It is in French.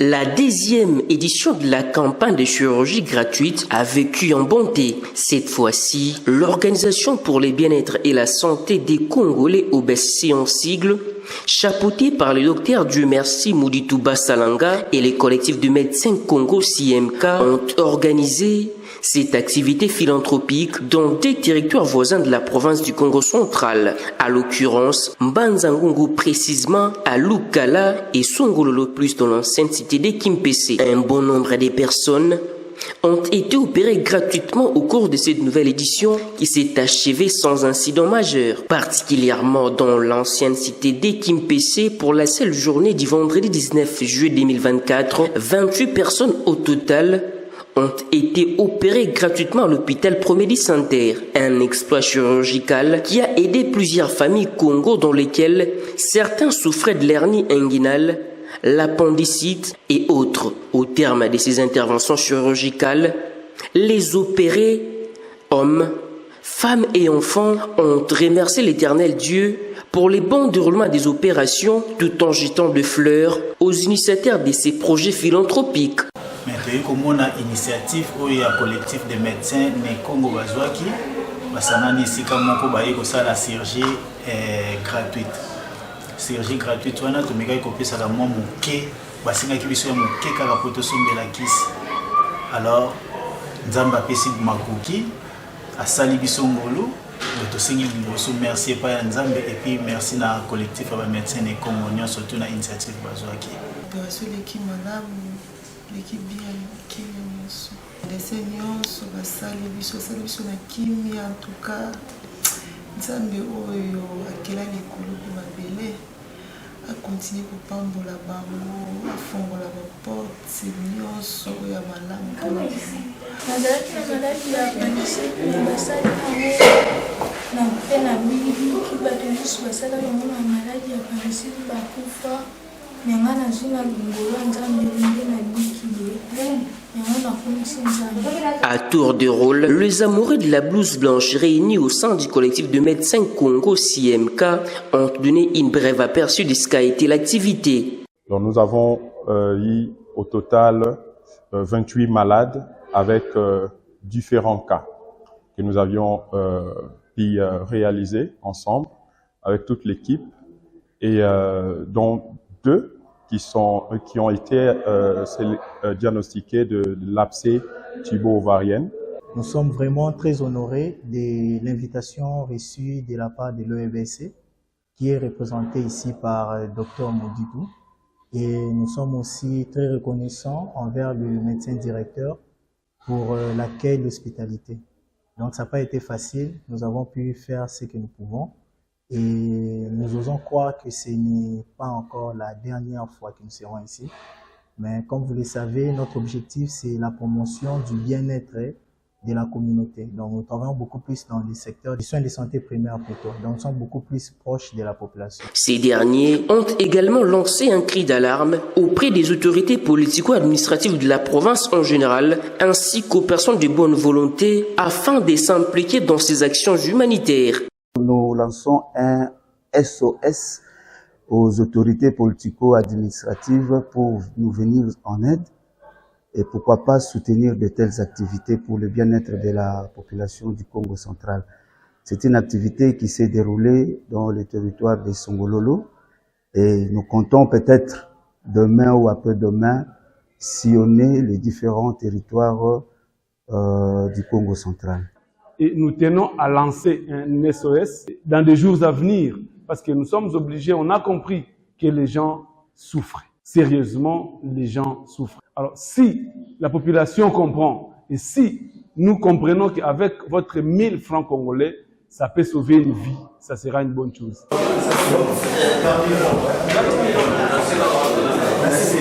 La 10e édition de la campagne de chirurgie gratuite a vécu en bonté. Cette fois-ci, l'Organisation pour le bien-être et la santé des Congolais OBSC en sigle, chapeautée par le docteur Dieu Merci Mouditouba Salanga et les collectifs de médecins Congo CMK, ont organisé cette activité philanthropique dans des territoires voisins de la province du Congo central, à l'occurrence Mbanzangungu précisément à Lukala et Songololo plus dans l'ancienne cité de Kimpese. Un bon nombre de personnes ont été opérées gratuitement au cours de cette nouvelle édition qui s'est achevée sans incident majeur, particulièrement dans l'ancienne cité de Kimpese pour la seule journée du vendredi 19 juillet 2024. 28 personnes au total ont été opérés gratuitement à l'hôpital Promedi Santerre, un exploit chirurgical qui a aidé plusieurs familles Congo dans lesquelles certains souffraient de l'hernie inguinale, l'appendicite et autres. Au terme de ces interventions chirurgicales, les opérés, hommes, femmes et enfants, ont remercié l'Éternel Dieu pour les bons déroulements des opérations tout en jetant de fleurs aux initiateurs de ces projets philanthropiques. Mais comme on a initiative où il y a un collectif de médecins ne Congo Bazouaki, basanani sika moko baye ko sala chirurgie gratuite. Chirurgie gratuite wana to meka ko pesa la mo muke basinga ki biso ya muke kaka poto sombela kisi. Alors nzamba pesi makuki asali biso ngolo to singi biso merci pa nzambe et puis merci na collectif ba médecins ne Congo nyon surtout na initiative Bazouaki. L'équipe bien qui les seniors sur la salle biso na kimi en tout cas nzambe oyo akela likolo pe mabele a continuer ko pambola bango a fongola ba porte nyonso ya malamu mpona maladi ya panisi basali na pena mingi bato nyonso basala bango na maladi ya panisi bakufa. À tour de rôle, les amoureux de la blouse blanche réunis au sein du collectif de médecins Congo CMK ont donné une brève aperçu de ce qu'a été l'activité. Donc nous avons eu au total 28 malades avec différents cas que nous avions pu réaliser ensemble avec toute l'équipe et dont 2 qui ont été diagnostiqués de l'abcès tubo-ovarienne. Nous sommes vraiment très honorés de l'invitation reçue de la part de l'OBSC qui est représentée ici par Dr Moudibou. Et nous sommes aussi très reconnaissants envers le médecin directeur pour l'accueil et l'hospitalité. Donc ça n'a pas été facile, nous avons pu faire ce que nous pouvons. Et nous osons croire que ce n'est pas encore la dernière fois que nous serons ici. Mais comme vous le savez, notre objectif, c'est la promotion du bien-être de la communauté. Donc nous travaillons beaucoup plus dans le secteur des soins de santé primaires plutôt. Donc nous sommes beaucoup plus proches de la population. Ces derniers ont également lancé un cri d'alarme auprès des autorités politico-administratives de la province en général, ainsi qu'aux personnes de bonne volonté, afin de s'impliquer dans ces actions humanitaires. Nous lançons un SOS aux autorités politico-administratives pour nous venir en aide et pourquoi pas soutenir de telles activités pour le bien-être de la population du Congo central. C'est une activité qui s'est déroulée dans le territoire de Songololo et nous comptons peut-être demain ou après-demain sillonner les différents territoires du Congo central. Et nous tenons à lancer un SOS dans des jours à venir parce que nous sommes obligés, on a compris que les gens souffrent. Sérieusement, les gens souffrent. Alors si la population comprend et si nous comprenons qu'avec votre 1000 francs congolais, ça peut sauver une vie, ça sera une bonne chose. Merci.